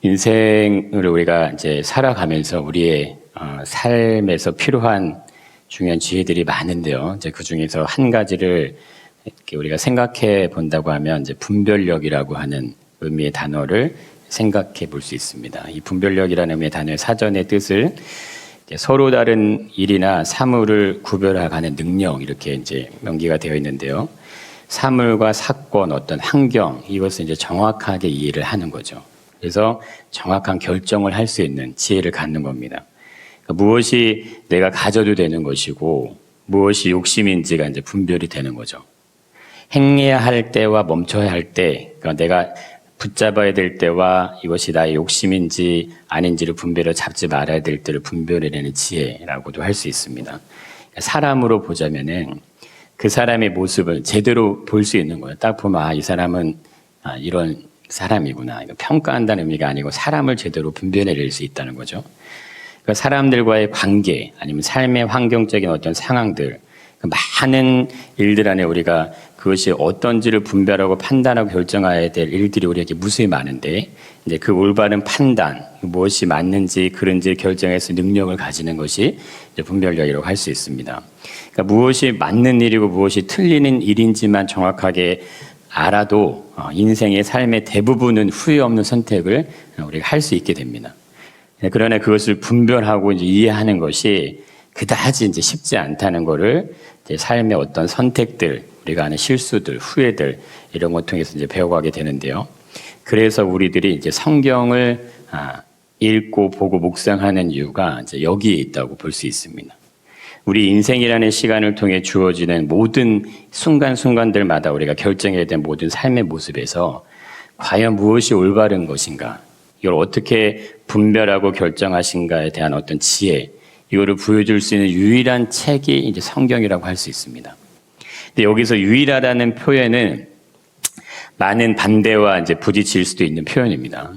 인생을 우리가 이제 살아가면서 우리의 삶에서 필요한 중요한 지혜들이 많은데요. 이제 그 중에서 한 가지를 이렇게 우리가 생각해 본다고 하면 이제 분별력이라고 하는 의미의 단어를 생각해 볼 수 있습니다. 이 분별력이라는 의미의 단어의 사전의 뜻을 이제 서로 다른 일이나 사물을 구별하는 능력 이렇게 이제 명기가 되어 있는데요. 사물과 사건, 어떤 환경 이것을 이제 정확하게 이해를 하는 거죠. 그래서 정확한 결정을 할 수 있는 지혜를 갖는 겁니다. 그러니까 무엇이 내가 가져도 되는 것이고 무엇이 욕심인지가 이제 분별이 되는 거죠. 행해야 할 때와 멈춰야 할 때, 그러니까 내가 붙잡아야 될 때와 이것이 나의 욕심인지 아닌지를 분별해 잡지 말아야 될 때를 분별해내는 지혜라고도 할 수 있습니다. 그러니까 사람으로 보자면은 그 사람의 모습을 제대로 볼 수 있는 거예요. 딱 보면 이 사람은 이런 사람이구나. 평가한다는 의미가 아니고 사람을 제대로 분별해낼 수 있다는 거죠. 그러니까 사람들과의 관계 아니면 삶의 환경적인 어떤 상황들 많은 일들 안에 우리가 그것이 어떤지를 분별하고 판단하고 결정해야 될 일들이 우리에게 무수히 많은데 이제 그 올바른 판단 무엇이 맞는지 그런지 결정해서 능력을 가지는 것이 이제 분별력이라고 할 수 있습니다. 그러니까 무엇이 맞는 일이고 무엇이 틀리는 일인지만 정확하게 알아도 인생의 삶의 대부분은 후회 없는 선택을 우리가 할 수 있게 됩니다. 그러나 그것을 분별하고 이제 이해하는 것이 그다지 이제 쉽지 않다는 것을 이제 삶의 어떤 선택들, 우리가 하는 실수들, 후회들 이런 것 통해서 이제 배워가게 되는데요. 그래서 우리들이 이제 성경을 읽고 보고 묵상하는 이유가 이제 여기에 있다고 볼 수 있습니다. 우리 인생이라는 시간을 통해 주어지는 모든 순간순간들마다 우리가 결정해야 될 모든 삶의 모습에서 과연 무엇이 올바른 것인가, 이걸 어떻게 분별하고 결정하신가에 대한 어떤 지혜, 이거를 보여줄 수 있는 유일한 책이 이제 성경이라고 할 수 있습니다. 근데 여기서 유일하다는 표현은 많은 반대와 이제 부딪힐 수도 있는 표현입니다.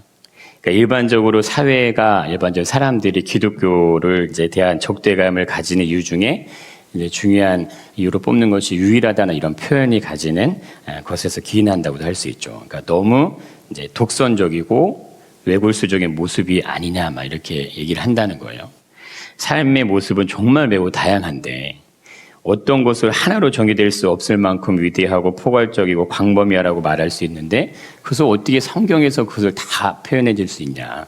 그러니까 일반적으로 사람들이 기독교를 이제 대한 적대감을 가지는 이유 중에 이제 중요한 이유로 뽑는 것이 유일하다는 이런 표현이 가지는 것에서 기인한다고도 할 수 있죠. 그러니까 너무 이제 독선적이고 외골수적인 모습이 아니냐, 막 이렇게 얘기를 한다는 거예요. 삶의 모습은 정말 매우 다양한데 어떤 것을 하나로 정의될 수 없을 만큼 위대하고 포괄적이고 광범위하다고 말할 수 있는데 그것을 어떻게 성경에서 그것을 다 표현해 줄 수 있냐.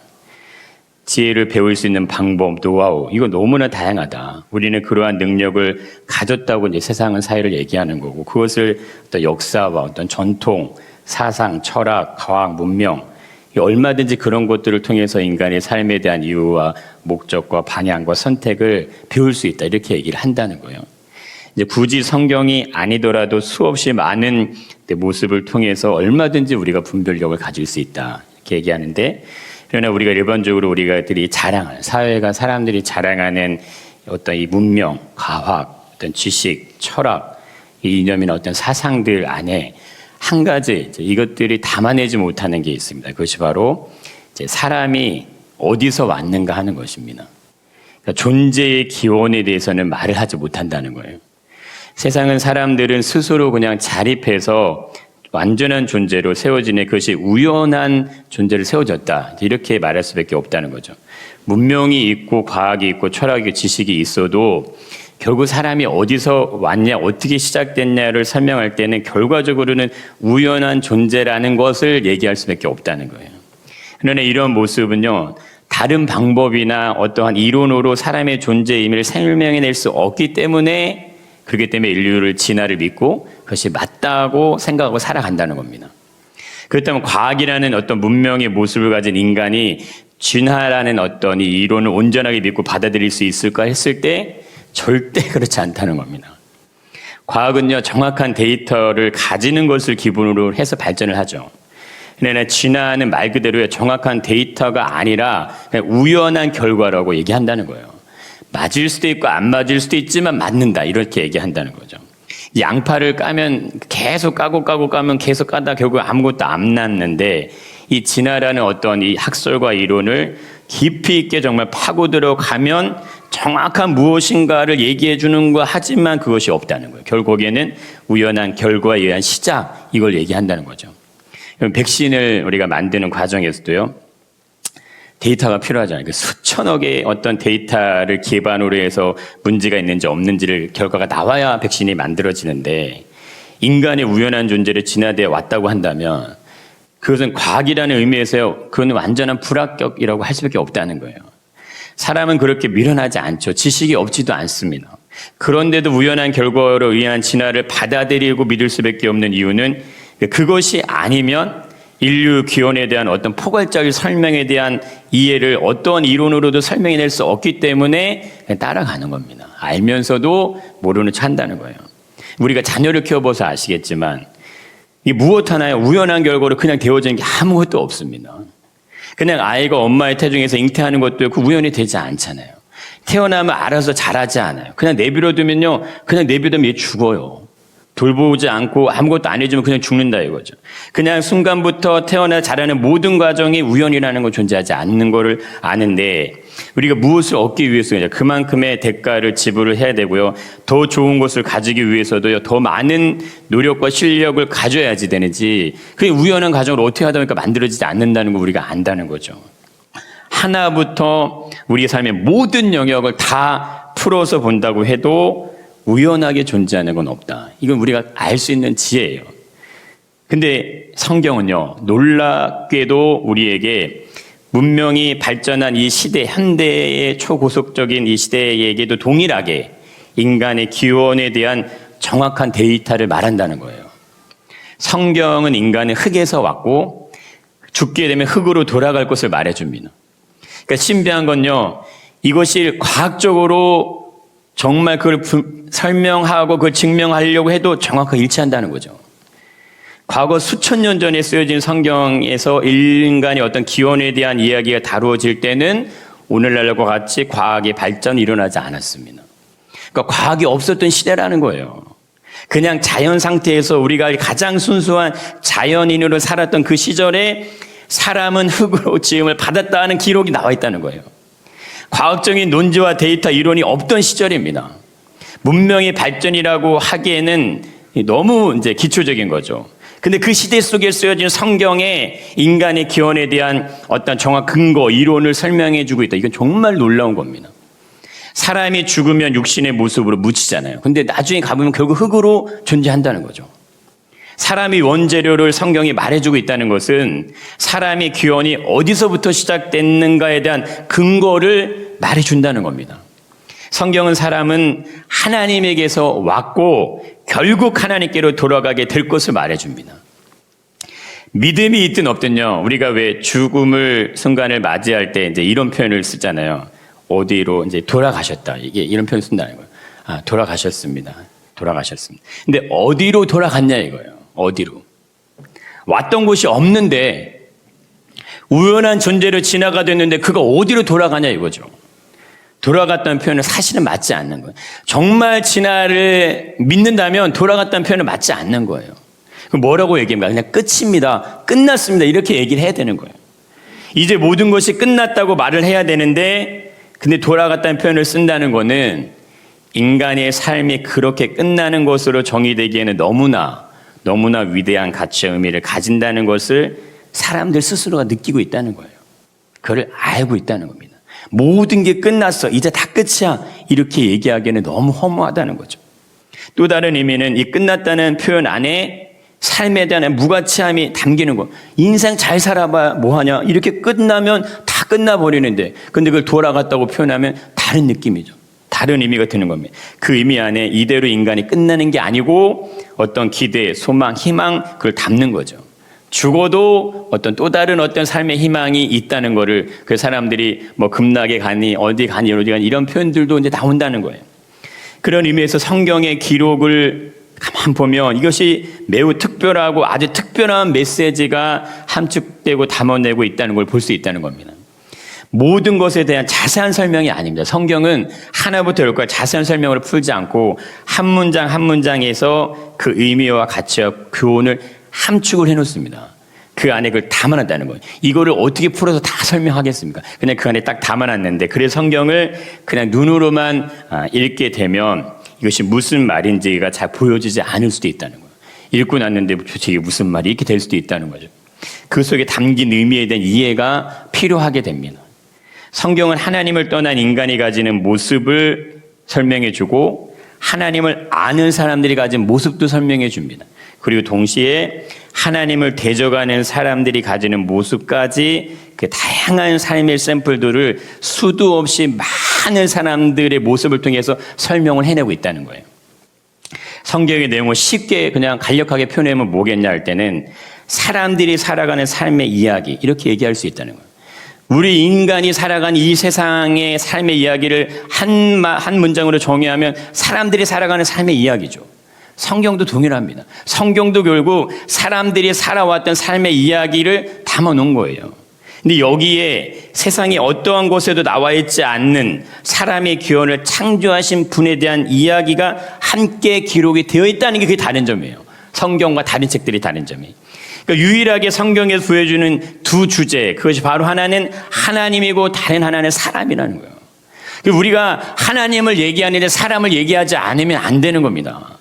지혜를 배울 수 있는 방법, 노하우 이거 너무나 다양하다. 우리는 그러한 능력을 가졌다고 이제 세상은 사회를 얘기하는 거고 그것을 어떤 역사와 어떤 전통, 사상, 철학, 과학, 문명 얼마든지 그런 것들을 통해서 인간의 삶에 대한 이유와 목적과 방향과 선택을 배울 수 있다. 이렇게 얘기를 한다는 거예요. 이제 굳이 성경이 아니더라도 수없이 많은 모습을 통해서 얼마든지 우리가 분별력을 가질 수 있다. 이렇게 얘기하는데 그러나 우리가 일반적으로 우리가들이 자랑하는 사회가 사람들이 자랑하는 어떤 이 문명, 과학, 어떤 지식, 철학, 이 이념이나 어떤 사상들 안에 한 가지 이것들이 담아내지 못하는 게 있습니다. 그것이 바로 이제 사람이 어디서 왔는가 하는 것입니다. 그러니까 존재의 기원에 대해서는 말을 하지 못한다는 거예요. 세상은 사람들은 스스로 그냥 자립해서 완전한 존재로 세워지는 그것이 우연한 존재를 세워졌다. 이렇게 말할 수밖에 없다는 거죠. 문명이 있고 과학이 있고 철학이 지식이 있어도 결국 사람이 어디서 왔냐, 어떻게 시작됐냐를 설명할 때는 결과적으로는 우연한 존재라는 것을 얘기할 수밖에 없다는 거예요. 그러나 이런 모습은요, 다른 방법이나 어떠한 이론으로 사람의 존재의 의미를 설명해낼 수 없기 때문에 그렇기 때문에 인류를 진화를 믿고 그것이 맞다고 생각하고 살아간다는 겁니다. 그렇다면 과학이라는 어떤 문명의 모습을 가진 인간이 진화라는 어떤 이 이론을 온전하게 믿고 받아들일 수 있을까 했을 때 절대 그렇지 않다는 겁니다. 과학은요, 정확한 데이터를 가지는 것을 기본으로 해서 발전을 하죠. 그러나 진화는 말 그대로 정확한 데이터가 아니라 그냥 우연한 결과라고 얘기한다는 거예요. 맞을 수도 있고 안 맞을 수도 있지만 맞는다 이렇게 얘기한다는 거죠. 양파를 까면 계속 까면 계속 까다 결국 아무것도 안 났는데 이 진화라는 어떤 이 학설과 이론을 깊이 있게 정말 파고 들어가면 정확한 무엇인가를 얘기해 주는 거 하지만 그것이 없다는 거예요. 결국에는 우연한 결과에 의한 시작 이걸 얘기한다는 거죠. 백신을 우리가 만드는 과정에서도요. 데이터가 필요하잖아요. 수천억의 어떤 데이터를 기반으로 해서 문제가 있는지 없는지를 결과가 나와야 백신이 만들어지는데 인간의 우연한 존재를 진화되어 왔다고 한다면 그것은 과학이라는 의미에서요. 그건 완전한 불합격이라고 할 수밖에 없다는 거예요. 사람은 그렇게 미련하지 않죠. 지식이 없지도 않습니다. 그런데도 우연한 결과로 의한 진화를 받아들이고 믿을 수밖에 없는 이유는 그것이 아니면 인류 기원에 대한 어떤 포괄적인 설명에 대한 이해를 어떠한 이론으로도 설명해낼 수 없기 때문에 따라가는 겁니다. 알면서도 모르는 척 한다는 거예요. 우리가 자녀를 키워봐서 아시겠지만 이 무엇 하나요? 우연한 결과로 그냥 되어지는 게 아무것도 없습니다. 그냥 아이가 엄마의 태중에서 잉태하는 것도 그 우연이 되지 않잖아요. 태어나면 알아서 자라지 않아요. 그냥 내버려두면요. 그냥 내버려두면 얘 죽어요. 돌보지 않고 아무것도 안 해주면 그냥 죽는다 이거죠. 그냥 순간부터 태어나 자라는 모든 과정이 우연이라는 건 존재하지 않는 거를 아는데 우리가 무엇을 얻기 위해서 그만큼의 대가를 지불을 해야 되고요. 더 좋은 것을 가지기 위해서도요. 더 많은 노력과 실력을 가져야지 되는지 그게 우연한 과정을 어떻게 하다 보니까 만들어지지 않는다는 거 우리가 안다는 거죠. 하나부터 우리 삶의 모든 영역을 다 풀어서 본다고 해도 우연하게 존재하는 건 없다. 이건 우리가 알 수 있는 지혜예요. 근데 성경은요, 놀랍게도 우리에게 문명이 발전한 이 시대, 현대의 초고속적인 이 시대에게도 동일하게 인간의 기원에 대한 정확한 데이터를 말한다는 거예요. 성경은 인간은 흙에서 왔고 죽게 되면 흙으로 돌아갈 것을 말해줍니다. 그러니까 신비한 건요, 이것이 과학적으로 정말 그걸 설명하고 그걸 증명하려고 해도 정확하게 일치한다는 거죠. 과거 수천 년 전에 쓰여진 성경에서 인간의 어떤 기원에 대한 이야기가 다루어질 때는 오늘날과 같이 과학의 발전이 일어나지 않았습니다. 그러니까 과학이 없었던 시대라는 거예요. 그냥 자연 상태에서 우리가 가장 순수한 자연인으로 살았던 그 시절에 사람은 흙으로 지음을 받았다는 기록이 나와 있다는 거예요. 과학적인 논지와 데이터 이론이 없던 시절입니다. 문명의 발전이라고 하기에는 너무 이제 기초적인 거죠. 근데 그 시대 속에 쓰여진 성경에 인간의 기원에 대한 어떤 정확 근거, 이론을 설명해 주고 있다. 이건 정말 놀라운 겁니다. 사람이 죽으면 육신의 모습으로 묻히잖아요. 근데 나중에 가보면 결국 흙으로 존재한다는 거죠. 사람이 원재료를 성경이 말해주고 있다는 것은 사람의 기원이 어디서부터 시작됐는가에 대한 근거를 말해준다는 겁니다. 성경은 사람은 하나님에게서 왔고 결국 하나님께로 돌아가게 될 것을 말해줍니다. 믿음이 있든 없든요, 우리가 왜 죽음을 순간을 맞이할 때 이제 이런 표현을 쓰잖아요. 어디로 이제 돌아가셨다. 이게 이런 표현을 쓴다는 거예요. 아, 돌아가셨습니다. 돌아가셨습니다. 근데 어디로 돌아갔냐 이거예요. 어디로? 왔던 곳이 없는데 우연한 존재로 진화가 됐는데 그가 어디로 돌아가냐 이거죠. 돌아갔다는 표현은 사실은 맞지 않는 거예요. 정말 진화를 믿는다면 돌아갔다는 표현은 맞지 않는 거예요. 그럼 뭐라고 얘기합니까? 그냥 끝입니다. 끝났습니다. 이렇게 얘기를 해야 되는 거예요. 이제 모든 것이 끝났다고 말을 해야 되는데 근데 돌아갔다는 표현을 쓴다는 거는 인간의 삶이 그렇게 끝나는 것으로 정의되기에는 너무나 위대한 가치와 의미를 가진다는 것을 사람들 스스로가 느끼고 있다는 거예요. 그걸 알고 있다는 겁니다. 모든 게 끝났어. 이제 다 끝이야. 이렇게 얘기하기에는 너무 허무하다는 거죠. 또 다른 의미는 이 끝났다는 표현 안에 삶에 대한 무가치함이 담기는 거. 인생 잘 살아봐 뭐하냐. 이렇게 끝나면 다 끝나버리는데 근데 그걸 돌아갔다고 표현하면 다른 느낌이죠. 다른 의미가 드는 겁니다. 그 의미 안에 이대로 인간이 끝나는 게 아니고 어떤 기대, 소망, 희망 그걸 담는 거죠. 죽어도 어떤 또 다른 어떤 삶의 희망이 있다는 거를 그 사람들이 뭐 급락에 가니 어디 가니 이런 표현들도 이제 나온다는 거예요. 그런 의미에서 성경의 기록을 가만 보면 이것이 매우 특별하고 아주 특별한 메시지가 함축되고 담아내고 있다는 걸 볼 수 있다는 겁니다. 모든 것에 대한 자세한 설명이 아닙니다. 성경은 하나부터 열까지 자세한 설명으로 풀지 않고 한 문장 한 문장에서 그 의미와 가치와 교훈을 함축을 해놓습니다. 그 안에 그걸 담아놨다는 거예요. 이거를 어떻게 풀어서 다 설명하겠습니까? 그냥 그 안에 딱 담아놨는데 그래서 성경을 그냥 눈으로만 읽게 되면 이것이 무슨 말인지가 잘 보여지지 않을 수도 있다는 거예요. 읽고 났는데 도대체 이게 무슨 말이 이렇게 될 수도 있다는 거죠. 그 속에 담긴 의미에 대한 이해가 필요하게 됩니다. 성경은 하나님을 떠난 인간이 가지는 모습을 설명해 주고 하나님을 아는 사람들이 가진 모습도 설명해 줍니다. 그리고 동시에 하나님을 대적하는 사람들이 가지는 모습까지 그 다양한 삶의 샘플들을 수도 없이 많은 사람들의 모습을 통해서 설명을 해내고 있다는 거예요. 성경의 내용을 쉽게 그냥 간략하게 표현하면 뭐겠냐 할 때는 사람들이 살아가는 삶의 이야기 이렇게 얘기할 수 있다는 거예요. 우리 인간이 살아가는 이 세상의 삶의 이야기를 한 문장으로 정의하면 사람들이 살아가는 삶의 이야기죠. 성경도 동일합니다. 성경도 결국 사람들이 살아왔던 삶의 이야기를 담아놓은 거예요. 근데 여기에 세상에 어떠한 곳에도 나와 있지 않는 사람의 기원을 창조하신 분에 대한 이야기가 함께 기록이 되어 있다는 게 그게 다른 점이에요. 성경과 다른 책들이 다른 점이. 그러니까 유일하게 성경에서 보여주는 두 주제, 그것이 바로 하나는 하나님이고 다른 하나는 사람이라는 거예요. 우리가 하나님을 얘기하는데 사람을 얘기하지 않으면 안 되는 겁니다.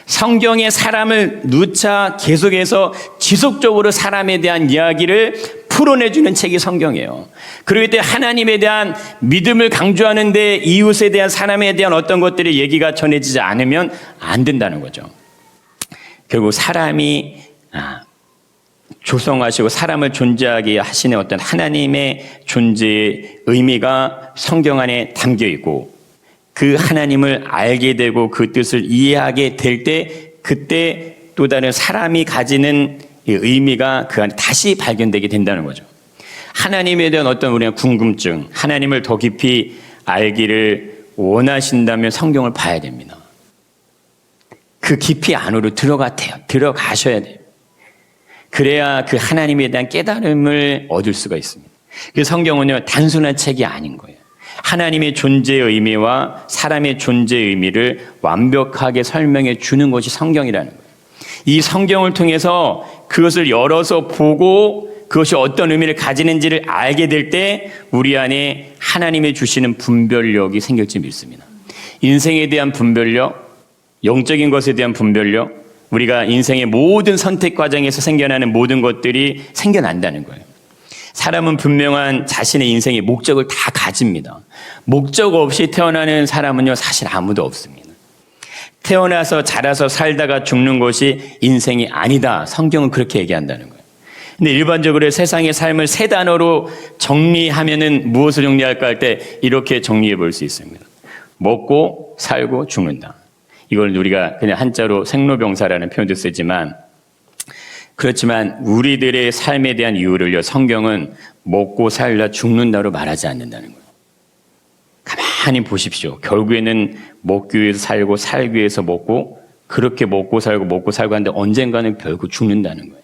성경에 사람을 누차 계속해서 지속적으로 사람에 대한 이야기를 풀어내주는 책이 성경이에요. 그러기 때문에 하나님에 대한 믿음을 강조하는데 이웃에 대한 사람에 대한 어떤 것들의 얘기가 전해지지 않으면 안 된다는 거죠. 결국 사람이 조성하시고 사람을 존재하게 하시는 어떤 하나님의 존재의 의미가 성경 안에 담겨 있고 그 하나님을 알게 되고 그 뜻을 이해하게 될 때 그때 또 다른 사람이 가지는 의미가 그 안에 다시 발견되게 된다는 거죠. 하나님에 대한 어떤 우리의 궁금증, 하나님을 더 깊이 알기를 원하신다면 성경을 봐야 됩니다. 그 깊이 안으로 들어가셔야 돼요. 그래야 그 하나님에 대한 깨달음을 얻을 수가 있습니다. 그 성경은요, 단순한 책이 아닌 거예요. 하나님의 존재의 의미와 사람의 존재의 의미를 완벽하게 설명해 주는 것이 성경이라는 거예요. 이 성경을 통해서 그것을 열어서 보고 그것이 어떤 의미를 가지는지를 알게 될 때 우리 안에 하나님의 주시는 분별력이 생길지 믿습니다. 인생에 대한 분별력, 영적인 것에 대한 분별력, 우리가 인생의 모든 선택 과정에서 생겨나는 모든 것들이 생겨난다는 거예요. 사람은 분명한 자신의 인생의 목적을 다 가집니다. 목적 없이 태어나는 사람은요, 사실 아무도 없습니다. 태어나서 자라서 살다가 죽는 것이 인생이 아니다. 성경은 그렇게 얘기한다는 거예요. 근데 일반적으로 세상의 삶을 세 단어로 정리하면은 무엇을 정리할까 할 때 이렇게 정리해 볼 수 있습니다. 먹고 살고 죽는다. 이걸 우리가 그냥 한자로 생로병사라는 표현도 쓰지만 그렇지만 우리들의 삶에 대한 이유를요, 성경은 먹고 살다 죽는다로 말하지 않는다는 거예요. 가만히 보십시오. 결국에는 먹기 위해서 살고 살기 위해서 먹고 그렇게 먹고 살고 하는데 언젠가는 결국 죽는다는 거예요.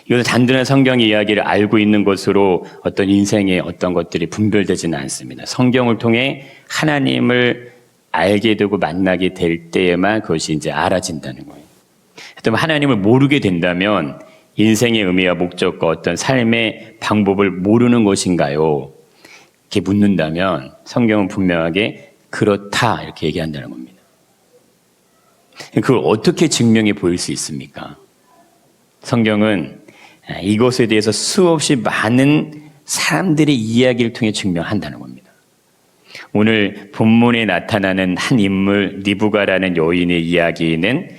이것은 단순한 성경 이야기를 알고 있는 것으로 어떤 인생의 어떤 것들이 분별되지는 않습니다. 성경을 통해 하나님을 알게 되고 만나게 될 때에만 그것이 이제 알아진다는 거예요. 또 하나님을 모르게 된다면 인생의 의미와 목적과 어떤 삶의 방법을 모르는 것인가요? 이렇게 묻는다면 성경은 분명하게 그렇다 이렇게 얘기한다는 겁니다. 그걸 어떻게 증명해 보일 수 있습니까? 성경은 이것에 대해서 수없이 많은 사람들의 이야기를 통해 증명한다는 겁니다. 오늘 본문에 나타나는 한 인물 니부가라는 여인의 이야기는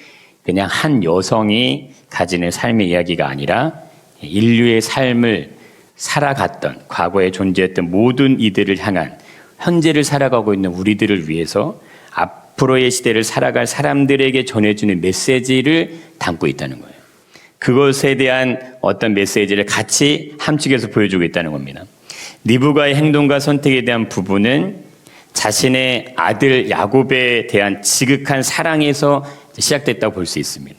그냥 한 여성이 가지는 삶의 이야기가 아니라 인류의 삶을 살아갔던 과거에 존재했던 모든 이들을 향한 현재를 살아가고 있는 우리들을 위해서 앞으로의 시대를 살아갈 사람들에게 전해주는 메시지를 담고 있다는 거예요. 그것에 대한 어떤 메시지를 같이 함축해서 보여주고 있다는 겁니다. 니부가의 행동과 선택에 대한 부분은 자신의 아들 야곱에 대한 지극한 사랑에서 시작됐다고 볼 수 있습니다.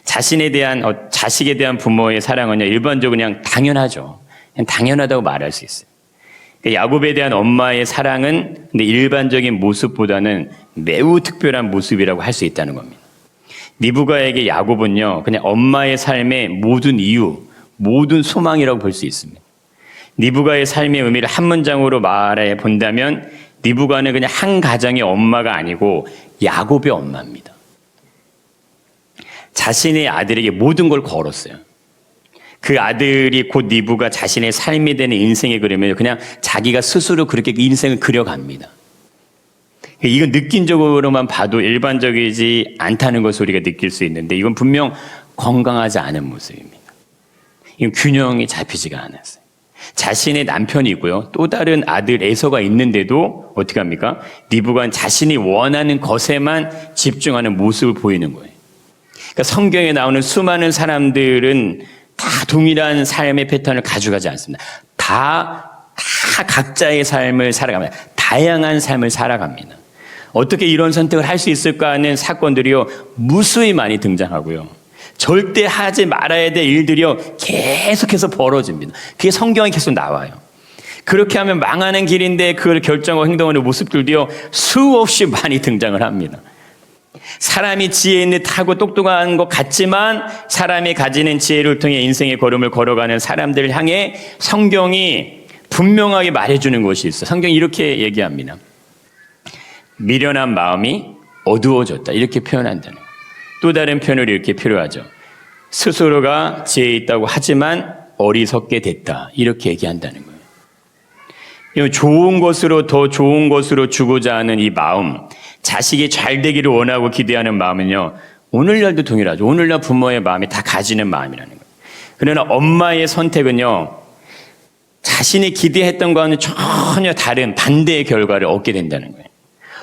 자신에 대한 자식에 대한 부모의 사랑은 일반적으로 그냥 당연하죠. 그냥 당연하다고 말할 수 있어요. 야곱에 대한 엄마의 사랑은 근데 일반적인 모습보다는 매우 특별한 모습이라고 할 수 있다는 겁니다. 니부가에게 야곱은요, 그냥 엄마의 삶의 모든 이유, 모든 소망이라고 볼 수 있습니다. 니부가의 삶의 의미를 한 문장으로 말해 본다면 니부가는 그냥 한 가정의 엄마가 아니고 야곱의 엄마입니다. 자신의 아들에게 모든 걸 걸었어요. 그 아들이 곧 니브가 자신의 삶이 되는 인생의 그림을 그냥 자기가 스스로 그렇게 인생을 그려갑니다. 이건 느낌적으로만 봐도 일반적이지 않다는 것을 우리가 느낄 수 있는데 이건 분명 건강하지 않은 모습입니다. 이건 균형이 잡히지가 않았어요. 자신의 남편이 있고요. 또 다른 아들 에서가 있는데도 어떻게 합니까? 니브가 자신이 원하는 것에만 집중하는 모습을 보이는 거예요. 그러니까 성경에 나오는 수많은 사람들은 다 동일한 삶의 패턴을 가져가지 않습니다. 다 각자의 삶을 살아갑니다. 다양한 삶을 살아갑니다. 어떻게 이런 선택을 할 수 있을까 하는 사건들이요, 무수히 많이 등장하고요. 절대 하지 말아야 될 일들이요, 계속해서 벌어집니다. 그게 성경에 계속 나와요. 그렇게 하면 망하는 길인데 그걸 결정하고 행동하는 모습들도요, 수없이 많이 등장을 합니다. 사람이 지혜 있는 듯하고 똑똑한 것 같지만 사람이 가지는 지혜를 통해 인생의 걸음을 걸어가는 사람들을 향해 성경이 분명하게 말해주는 것이 있어요. 성경이 이렇게 얘기합니다. 미련한 마음이 어두워졌다. 이렇게 표현한다는 거예요. 또 다른 표현으로 이렇게 필요하죠. 스스로가 지혜 있다고 하지만 어리석게 됐다. 이렇게 얘기한다는 거예요. 좋은 것으로 더 좋은 것으로 주고자 하는 이 마음, 자식이 잘 되기를 원하고 기대하는 마음은요, 오늘날도 동일하죠. 오늘날 부모의 마음이 다 가지는 마음이라는 거예요. 그러나 엄마의 선택은요, 자신이 기대했던 것과는 전혀 다른 반대의 결과를 얻게 된다는 거예요.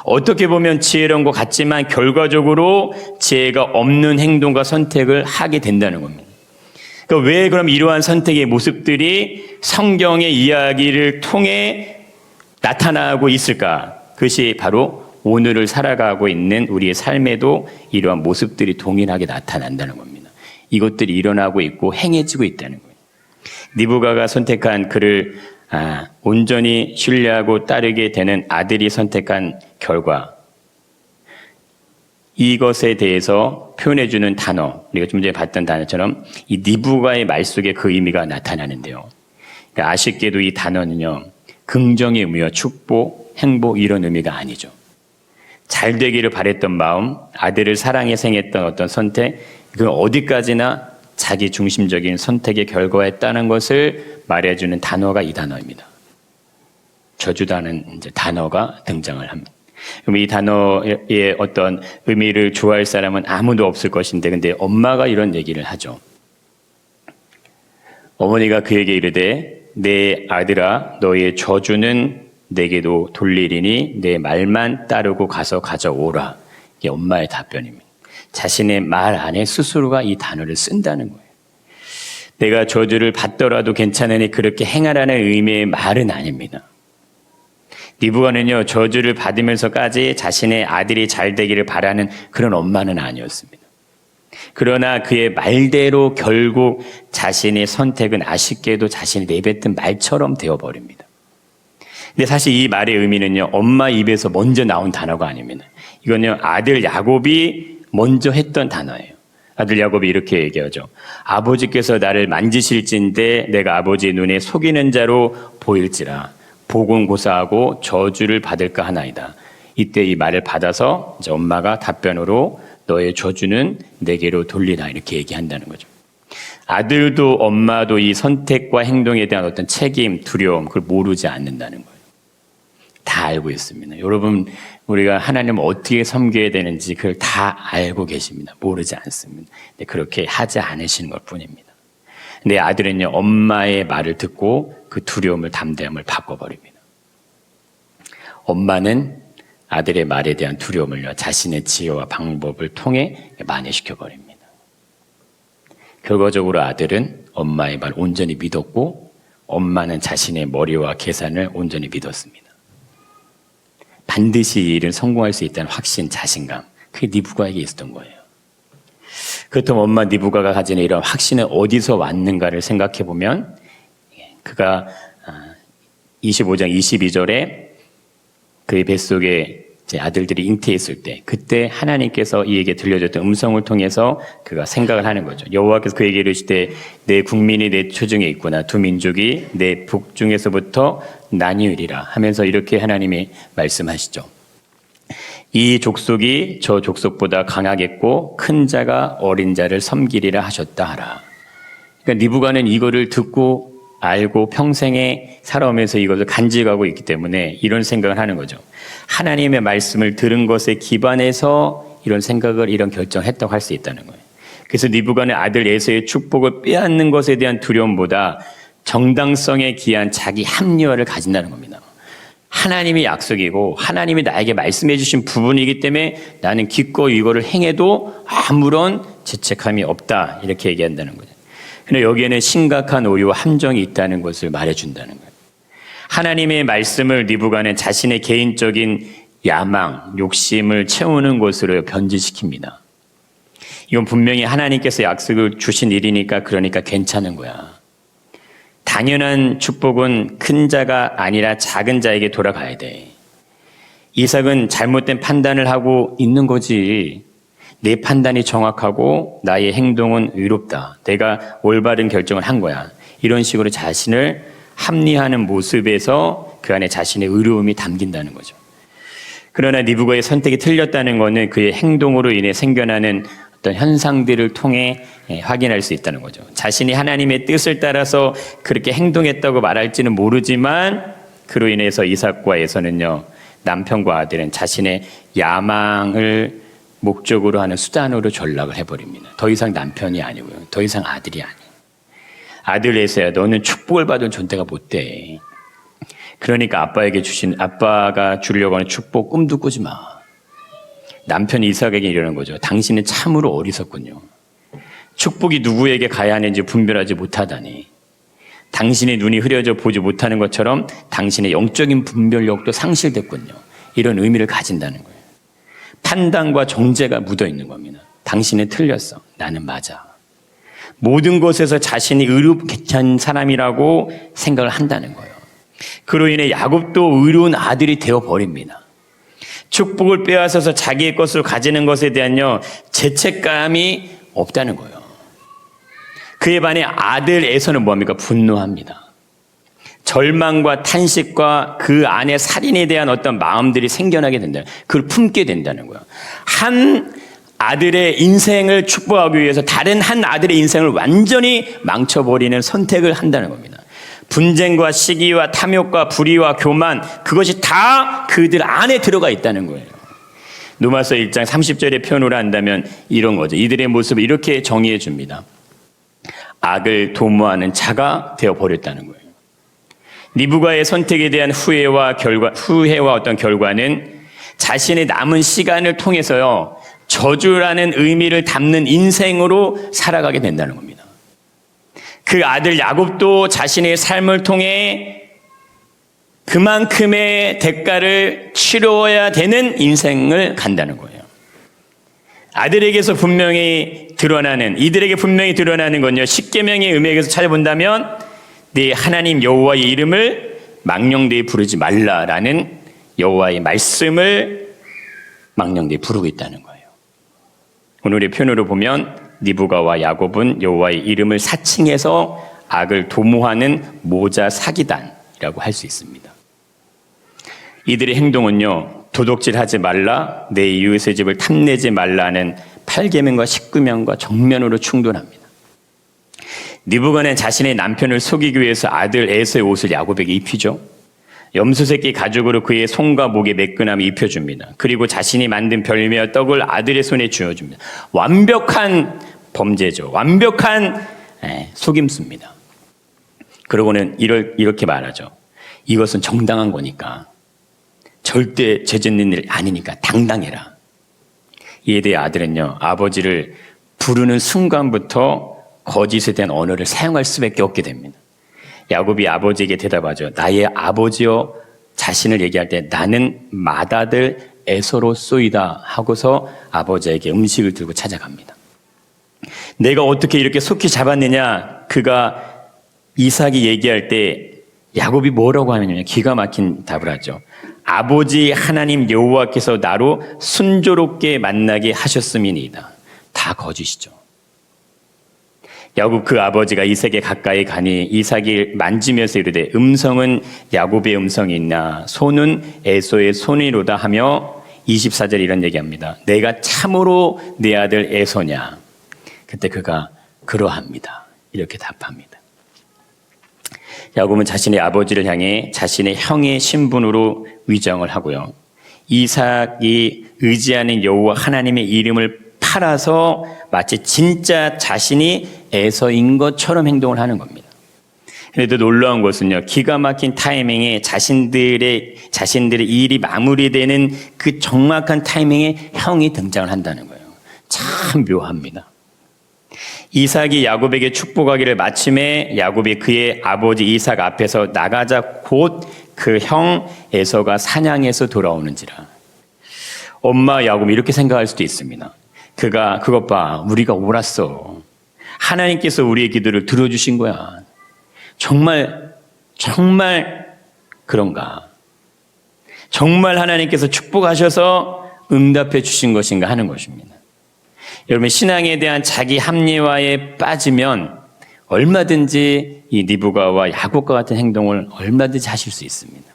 어떻게 보면 지혜로운 것 같지만 결과적으로 지혜가 없는 행동과 선택을 하게 된다는 겁니다. 그러니까 왜 그럼 이러한 선택의 모습들이 성경의 이야기를 통해 나타나고 있을까? 그것이 바로 오늘을 살아가고 있는 우리의 삶에도 이러한 모습들이 동일하게 나타난다는 겁니다. 이것들이 일어나고 있고 행해지고 있다는 거예요. 니브가가 선택한 그를 온전히 신뢰하고 따르게 되는 아들이 선택한 결과, 이것에 대해서 표현해주는 단어, 우리가 좀 전에 봤던 단어처럼 이 니브가의 말 속에 그 의미가 나타나는데요. 그러니까 아쉽게도 이 단어는요, 긍정의 의미와 축복, 행복 이런 의미가 아니죠. 잘 되기를 바랬던 마음, 아들을 사랑해 생했던 어떤 선택, 그건 어디까지나 자기 중심적인 선택의 결과였다는 것을 말해주는 단어가 이 단어입니다. 저주다는 이제 단어가 등장을 합니다. 그럼 이 단어의 어떤 의미를 좋아할 사람은 아무도 없을 것인데, 근데 엄마가 이런 얘기를 하죠. 어머니가 그에게 이르되 내 아들아, 너의 저주는 내게도 돌리리니 내 말만 따르고 가서 가져오라. 이게 엄마의 답변입니다. 자신의 말 안에 스스로가 이 단어를 쓴다는 거예요. 내가 저주를 받더라도 괜찮으니 그렇게 행하라는 의미의 말은 아닙니다. 니브가는요, 저주를 받으면서까지 자신의 아들이 잘 되기를 바라는 그런 엄마는 아니었습니다. 그러나 그의 말대로 결국 자신의 선택은 아쉽게도 자신이 내뱉은 말처럼 되어버립니다. 근데 사실 이 말의 의미는요, 엄마 입에서 먼저 나온 단어가 아닙니다. 이건요, 아들 야곱이 먼저 했던 단어예요. 아들 야곱이 이렇게 얘기하죠. 아버지께서 나를 만지실진데 내가 아버지의 눈에 속이는 자로 보일지라 복은 고사하고 저주를 받을까 하나이다. 이때 이 말을 받아서 이제 엄마가 답변으로 너의 저주는 내게로 돌리라 이렇게 얘기한다는 거죠. 아들도 엄마도 이 선택과 행동에 대한 어떤 책임, 두려움 그걸 모르지 않는다는 거예요. 다 알고 있습니다. 여러분, 우리가 하나님을 어떻게 섬겨야 되는지 그걸 다 알고 계십니다. 모르지 않습니다. 근데 그렇게 하지 않으시는 것 뿐입니다. 내 아들은요, 엄마의 말을 듣고 그 두려움을 담대함을 바꿔버립니다. 엄마는 아들의 말에 대한 두려움을요, 자신의 지혜와 방법을 통해 만회시켜버립니다. 결과적으로 아들은 엄마의 말 온전히 믿었고 엄마는 자신의 머리와 계산을 온전히 믿었습니다. 반드시 이 일을 성공할 수 있다는 확신, 자신감, 그게 니브가에게 있었던 거예요. 그렇다면 엄마 니브가가 가지는 이런 확신은 어디서 왔는가를 생각해 보면, 그가 25장 22절에 그의 뱃속에 제 아들들이 잉태했을 때, 그때 하나님께서 이에게 들려줬던 음성을 통해서 그가 생각을 하는 거죠. 여호와께서 그에게 이르시되 내 국민이 내 초중에 있구나. 두 민족이 내 북중에서부터 나뉘으리라 하면서 이렇게 하나님이 말씀하시죠. 이 족속이 저 족속보다 강하겠고 큰 자가 어린 자를 섬기리라 하셨다 하라. 그러니까 리브가는 이거를 듣고 알고 평생에 살아오면서 이것을 간직하고 있기 때문에 이런 생각을 하는 거죠. 하나님의 말씀을 들은 것에 기반해서 이런 생각을, 이런 결정을 했다고 할 수 있다는 거예요. 그래서 리브가는 아들 에서의 축복을 빼앗는 것에 대한 두려움보다 정당성에 기한 자기 합리화를 가진다는 겁니다. 하나님의 약속이고 하나님이 나에게 말씀해 주신 부분이기 때문에 나는 기꺼이 이거를 행해도 아무런 죄책감이 없다, 이렇게 얘기한다는 거죠. 그런데 여기에는 심각한 오류와 함정이 있다는 것을 말해준다는 거예요. 하나님의 말씀을 리브가는 자신의 개인적인 야망, 욕심을 채우는 것으로 변질시킵니다. 이건 분명히 하나님께서 약속을 주신 일이니까, 그러니까 괜찮은 거야. 당연한 축복은 큰 자가 아니라 작은 자에게 돌아가야 돼. 이삭은 잘못된 판단을 하고 있는 거지. 내 판단이 정확하고 나의 행동은 의롭다. 내가 올바른 결정을 한 거야. 이런 식으로 자신을 합리화하는 모습에서 그 안에 자신의 의로움이 담긴다는 거죠. 그러나 리브가의 선택이 틀렸다는 것은 그의 행동으로 인해 생겨나는 어떤 현상들을 통해 확인할 수 있다는 거죠. 자신이 하나님의 뜻을 따라서 그렇게 행동했다고 말할지는 모르지만 그로 인해서 이삭과 에서는요, 남편과 아들은 자신의 야망을 목적으로 하는 수단으로 전락을 해버립니다. 더 이상 남편이 아니고요, 더 이상 아들이 아니에요. 아들 에서야 너는 축복을 받은 존재가 못 돼. 그러니까 아빠가 주려고 하는 축복 꿈도 꾸지 마. 남편이 이삭에게 이러는 거죠. 당신은 참으로 어리석군요. 축복이 누구에게 가야 하는지 분별하지 못하다니. 당신의 눈이 흐려져 보지 못하는 것처럼 당신의 영적인 분별력도 상실됐군요. 이런 의미를 가진다는 거예요. 판단과 정죄가 묻어 있는 겁니다. 당신은 틀렸어. 나는 맞아. 모든 것에서 자신이 의롭게 사람이라고 생각을 한다는 거예요. 그로 인해 야곱도 의로운 아들이 되어버립니다. 축복을 빼앗아서 자기의 것을 가지는 것에 대한요, 죄책감이 없다는 거예요. 그에 반해 아들 에서는 뭡니까? 분노합니다. 절망과 탄식과 그 안에 살인에 대한 어떤 마음들이 생겨나게 된다. 그걸 품게 된다는 거예요. 한 아들의 인생을 축복하기 위해서 다른 한 아들의 인생을 완전히 망쳐버리는 선택을 한다는 겁니다. 분쟁과 시기와 탐욕과 불의와 교만, 그것이 다 그들 안에 들어가 있다는 거예요. 로마서 1장 30절의 표현으로 한다면 이런 거죠. 이들의 모습을 이렇게 정의해 줍니다. 악을 도모하는 자가 되어버렸다는 거예요. 리브가의 선택에 대한 후회와 어떤 결과는 자신의 남은 시간을 통해서요, 저주라는 의미를 담는 인생으로 살아가게 된다는 겁니다. 그 아들 야곱도 자신의 삶을 통해 그만큼의 대가를 치러야 되는 인생을 간다는 거예요. 아들에게서 분명히 드러나는, 이들에게 분명히 드러나는 건요, 십계명의 의미에서 찾아본다면 네 하나님 여호와의 이름을 망령되이 부르지 말라라는 여호와의 말씀을 망령되이 부르고 있다는 거예요. 오늘의 표현으로 보면 리브가와 야곱은 여호와의 이름을 사칭해서 악을 도모하는 모자 사기단이라고 할 수 있습니다. 이들의 행동은요, 도둑질하지 말라, 내 이웃의 집을 탐내지 말라는 8계명과 19명과 정면으로 충돌합니다. 리브가는 자신의 남편을 속이기 위해서 아들 에서의 옷을 야곱에게 입히죠. 염소새끼 가죽으로 그의 손과 목에 매끈함을 입혀줍니다. 그리고 자신이 만든 별미와 떡을 아들의 손에 쥐어줍니다. 완벽한 범죄죠. 완벽한 속임수입니다. 그러고는 이렇게 말하죠. 이것은 정당한 거니까, 절대 죄 짓는 일 아니니까 당당해라. 이에 대해 아들은요, 아버지를 부르는 순간부터 거짓에 대한 언어를 사용할 수밖에 없게 됩니다. 야곱이 아버지에게 대답하죠. 나의 아버지여, 자신을 얘기할 때 나는 맏아들 에서로소이다 하고서 아버지에게 음식을 들고 찾아갑니다. 내가 어떻게 이렇게 속히 잡았느냐, 그가 이삭이 얘기할 때 야곱이 뭐라고 하느냐, 기가 막힌 답을 하죠. 아버지 하나님 여호와께서 나로 순조롭게 만나게 하셨음이니이다. 다 거짓이죠. 야곱 그 아버지가 이삭에 가까이 가니 이삭이 만지면서 이르되 음성은 야곱의 음성이 있나 손은 에서의 손이로다 하며 24절 이런 얘기합니다. 내가 참으로 내 아들 에서냐. 그때 그가 그러합니다. 이렇게 답합니다. 야곱은 자신의 아버지를 향해 자신의 형의 신분으로 위장을 하고요. 이삭이 의지하는 여호와 하나님의 이름을 팔아서 마치 진짜 자신이 에서인 것처럼 행동을 하는 겁니다. 그런데 놀라운 것은요, 기가 막힌 타이밍에 자신들의 일이 마무리되는 그 정확한 타이밍에 형이 등장을 한다는 거예요. 참 묘합니다. 이삭이 야곱에게 축복하기를 마침에 야곱이 그의 아버지 이삭 앞에서 나가자 곧 그 형 에서가 사냥해서 돌아오는지라. 엄마 야곱이 이렇게 생각할 수도 있습니다. 그것 봐, 우리가 옳았어. 하나님께서 우리의 기도를 들어주신 거야. 정말 그런가? 정말 하나님께서 축복하셔서 응답해 주신 것인가 하는 것입니다. 여러분, 신앙에 대한 자기 합리화에 빠지면 얼마든지 이 리브가와 야곱과 같은 행동을 얼마든지 하실 수 있습니다.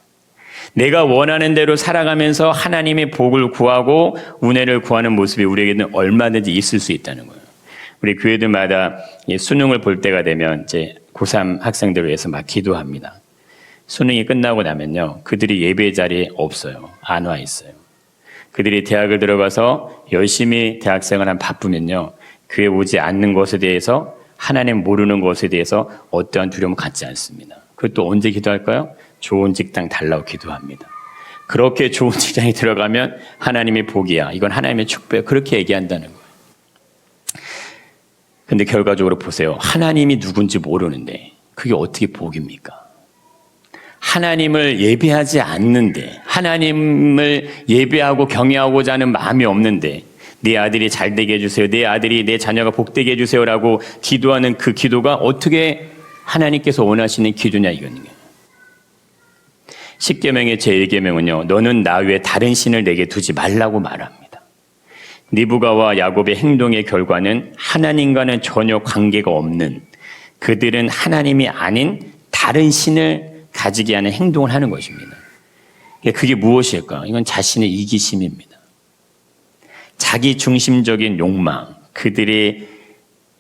내가 원하는 대로 살아가면서 하나님의 복을 구하고 은혜를 구하는 모습이 우리에게는 얼마든지 있을 수 있다는 거예요. 우리 교회들마다 수능을 볼 때가 되면 이제 고3 학생들을 위해서 막 기도합니다. 수능이 끝나고 나면요, 그들이 예배 자리에 없어요. 안 와 있어요. 그들이 대학을 들어가서 열심히 대학생활을 바쁘면요, 그에 오지 않는 것에 대해서, 하나님 모르는 것에 대해서 어떠한 두려움을 갖지 않습니다. 그것도 언제 기도할까요? 좋은 직장 달라고 기도합니다. 그렇게 좋은 직장에 들어가면 하나님의 복이야, 이건 하나님의 축복이야, 그렇게 얘기한다는 거예요. 근데 결과적으로 보세요. 하나님이 누군지 모르는데 그게 어떻게 복입니까? 하나님을 예배하지 않는데, 하나님을 예배하고 경외하고자 하는 마음이 없는데, 내 아들이 잘 되게 해주세요, 내 아들이, 내 자녀가 복되게 해주세요라고 기도하는 그 기도가 어떻게 하나님께서 원하시는 기도냐, 이거는. 10계명의 제1계명은요, 너는 나 외에 다른 신을 내게 두지 말라고 말합니다. 리브가와 야곱의 행동의 결과는 하나님과는 전혀 관계가 없는, 그들은 하나님이 아닌 다른 신을 가지게 하는 행동을 하는 것입니다. 그게 무엇일까? 이건 자신의 이기심입니다. 자기 중심적인 욕망, 그들의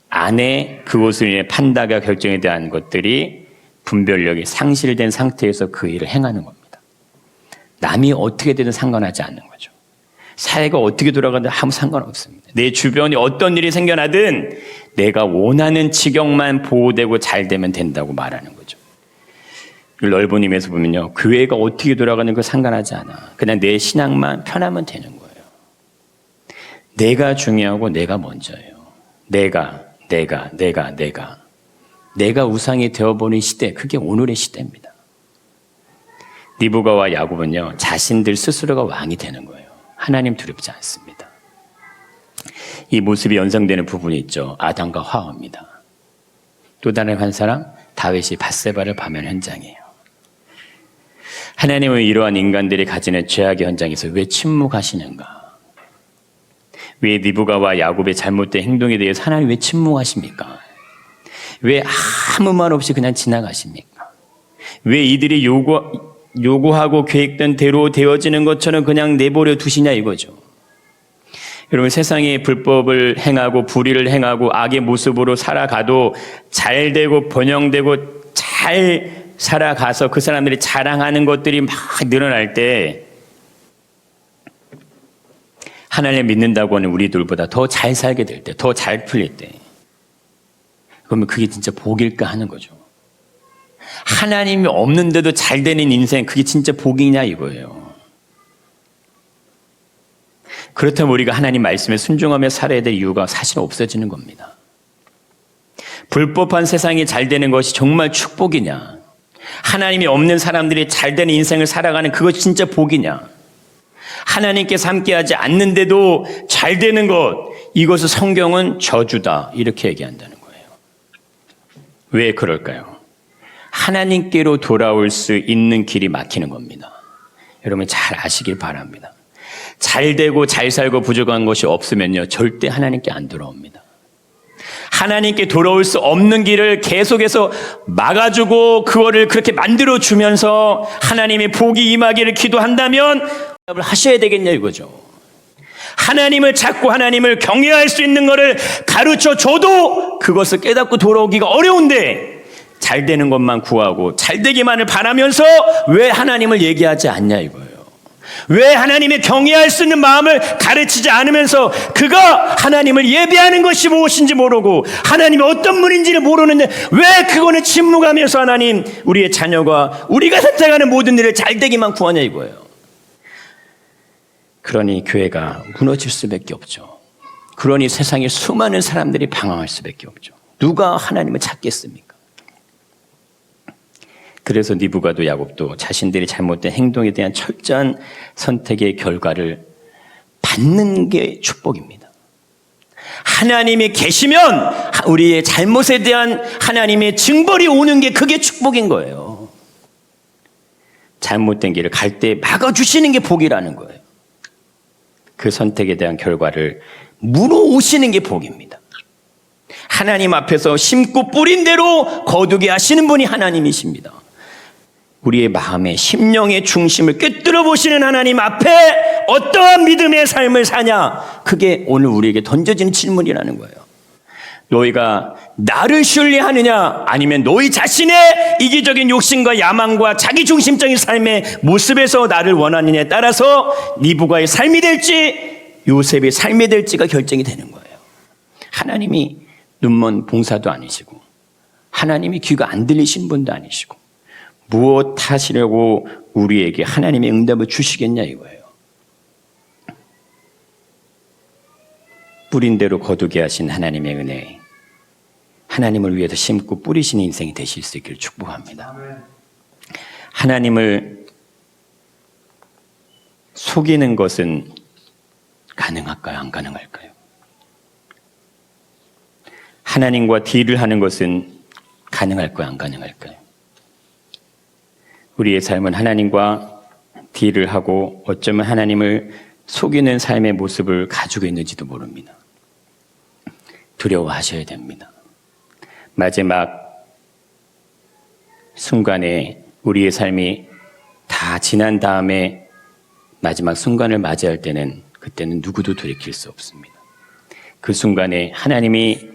안에 그것을 인해 판단과 결정에 대한 것들이 분별력이 상실된 상태에서 그 일을 행하는 겁니다. 남이 어떻게 되든 상관하지 않는 거죠. 사회가 어떻게 돌아가든 아무 상관없습니다. 내 주변에 어떤 일이 생겨나든 내가 원하는 지경만 보호되고 잘 되면 된다고 말하는 거죠. 넓은 의미에서 보면요, 교회가 어떻게 돌아가는 거 상관하지 않아. 그냥 내 신앙만 편하면 되는 거예요. 내가 중요하고 내가 먼저예요. 내가 우상이 되어버린 시대, 그게 오늘의 시대입니다. 리브가와 야곱은요, 자신들 스스로가 왕이 되는 거예요. 하나님 두렵지 않습니다. 이 모습이 연상되는 부분이 있죠. 아담과 하와입니다. 또 다른 한 사람, 다윗이 밧세바를 파면 현장이에요. 하나님은 이러한 인간들이 가지는 죄악의 현장에서 왜 침묵하시는가? 왜 리브가와 야곱의 잘못된 행동에 대해서 하나님 왜 침묵하십니까? 왜 아무 말 없이 그냥 지나가십니까? 왜 이들이 요구하고 계획된 대로 되어지는 것처럼 그냥 내버려 두시냐 이거죠. 여러분, 세상에 불법을 행하고 불의를 행하고 악의 모습으로 살아가도 잘 되고 번영되고 잘 살아가서 그 사람들이 자랑하는 것들이 막 늘어날 때, 하나님을 믿는다고 하는 우리들보다 더 잘 살게 될 때, 더 잘 풀릴 때, 그러면 그게 진짜 복일까 하는 거죠. 하나님이 없는데도 잘 되는 인생, 그게 진짜 복이냐 이거예요. 그렇다면 우리가 하나님 말씀에 순종하며 살아야 될 이유가 사실 없어지는 겁니다. 불법한 세상이 잘 되는 것이 정말 축복이냐? 하나님이 없는 사람들이 잘 되는 인생을 살아가는 그것이 진짜 복이냐? 하나님께서 함께하지 않는데도 잘 되는 것, 이것을 성경은 저주다 이렇게 얘기한다는 거예요. 왜 그럴까요? 하나님께로 돌아올 수 있는 길이 막히는 겁니다. 여러분 잘 아시길 바랍니다. 잘 되고 잘 살고 부족한 것이 없으면요, 절대 하나님께 안 돌아옵니다. 하나님께 돌아올 수 없는 길을 계속해서 막아주고 그거를 그렇게 만들어주면서 하나님의 복이 임하기를 기도한다면 하셔야 되겠냐 이거죠. 하나님을 찾고 하나님을 경외할 수 있는 것을 가르쳐 줘도 그것을 깨닫고 돌아오기가 어려운데 잘 되는 것만 구하고 잘 되기만을 바라면서 왜 하나님을 얘기하지 않냐 이거예요. 왜 하나님의 경외할 수 있는 마음을 가르치지 않으면서 그가 하나님을 예배하는 것이 무엇인지 모르고 하나님이 어떤 분인지를 모르는데 왜 그거는 침묵하면서 하나님 우리의 자녀가 우리가 선택하는 모든 일을 잘 되기만 구하냐 이거예요. 그러니 교회가 무너질 수밖에 없죠. 그러니 세상에 수많은 사람들이 방황할 수밖에 없죠. 누가 하나님을 찾겠습니까? 그래서 니부가도 야곱도 자신들이 잘못된 행동에 대한 철저한 선택의 결과를 받는 게 축복입니다. 하나님이 계시면 우리의 잘못에 대한 하나님의 징벌이 오는 게 그게 축복인 거예요. 잘못된 길을 갈 때 막아주시는 게 복이라는 거예요. 그 선택에 대한 결과를 물어오시는 게 복입니다. 하나님 앞에서 심고 뿌린 대로 거두게 하시는 분이 하나님이십니다. 우리의 마음의 심령의 중심을 꿰뚫어 보시는 하나님 앞에 어떠한 믿음의 삶을 사냐? 그게 오늘 우리에게 던져지는 질문이라는 거예요. 너희가 나를 신뢰하느냐? 아니면 너희 자신의 이기적인 욕심과 야망과 자기중심적인 삶의 모습에서 나를 원하느냐에 따라서 니부가의 삶이 될지 요셉의 삶이 될지가 결정이 되는 거예요. 하나님이 눈먼 봉사도 아니시고 하나님이 귀가 안 들리신 분도 아니시고 무엇 하시려고 우리에게 하나님의 응답을 주시겠냐 이거예요. 뿌린 대로 거두게 하신 하나님의 은혜, 하나님을 위해서 심고 뿌리시는 인생이 되실 수 있기를 축복합니다. 하나님을 속이는 것은 가능할까요? 안 가능할까요? 하나님과 딜을 하는 것은 가능할까요? 안 가능할까요? 우리의 삶은 하나님과 딜을 하고 어쩌면 하나님을 속이는 삶의 모습을 가지고 있는지도 모릅니다. 두려워하셔야 됩니다. 마지막 순간에 우리의 삶이 다 지난 다음에 마지막 순간을 맞이할 때는 그때는 누구도 돌이킬 수 없습니다. 그 순간에 하나님이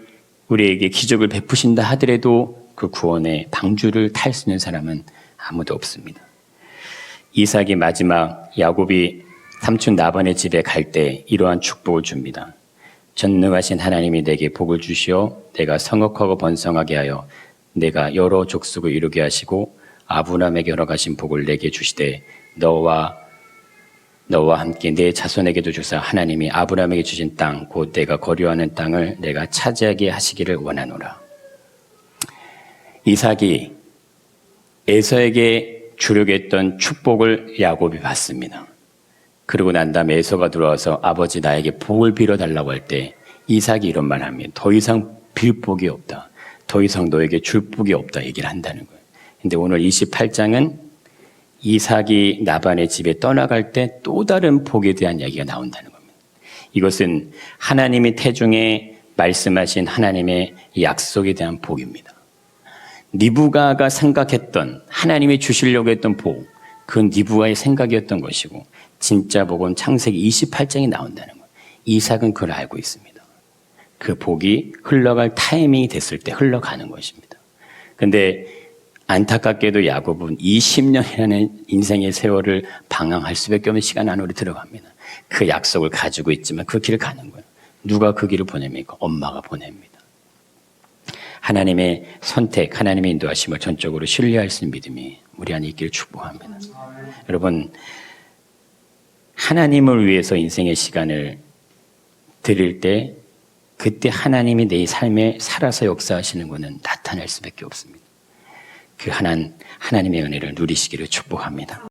우리에게 기적을 베푸신다 하더라도 그 구원의 방주를 탈 수 있는 사람은 아무도 없습니다. 이삭이 마지막 야곱이 삼촌 라반의 집에 갈 때 이러한 축복을 줍니다. 전능하신 하나님이 내게 복을 주시어 내가 성역하고 번성하게 하여 내가 여러 족속을 이루게 하시고 아브라함에게 허락하신 복을 내게 주시되 너와 함께 내 자손에게도 주사 하나님이 아브라함에게 주신 땅 곧 내가 거류하는 땅을 내가 차지하게 하시기를 원하노라. 이삭이 에서에게 주려고 했던 축복을 야곱이 받습니다. 그러고 난 다음에 에서가 들어와서 아버지 나에게 복을 빌어달라고 할 때 이삭이 이런 말 합니다. 더 이상 빌 복이 없다. 더 이상 너에게 줄 복이 없다 얘기를 한다는 거예요. 근데 오늘 28장은 이삭이 라반의 집에 떠나갈 때 또 다른 복에 대한 이야기가 나온다는 겁니다. 이것은 하나님의 태중에 말씀하신 하나님의 약속에 대한 복입니다. 니부가가 생각했던 하나님이 주시려고 했던 복, 그건 니부가의 생각이었던 것이고 진짜 복은 창세기 28장에 나온다는 거예요. 이삭은 그걸 알고 있습니다. 그 복이 흘러갈 타이밍이 됐을 때 흘러가는 것입니다. 그런데 안타깝게도 야곱은 20년이라는 인생의 세월을 방황할 수밖에 없는 시간 안으로 들어갑니다. 그 약속을 가지고 있지만 그 길을 가는 거예요. 누가 그 길을 보냅니까? 엄마가 보냅니다. 하나님의 선택, 하나님의 인도하심을 전적으로 신뢰할 수 있는 믿음이 우리 안에 있기를 축복합니다. 여러분, 하나님을 위해서 인생의 시간을 드릴 때 그때 하나님이 내 삶에 살아서 역사하시는 것은 나타날 수밖에 없습니다. 그 하나님의 은혜를 누리시기를 축복합니다.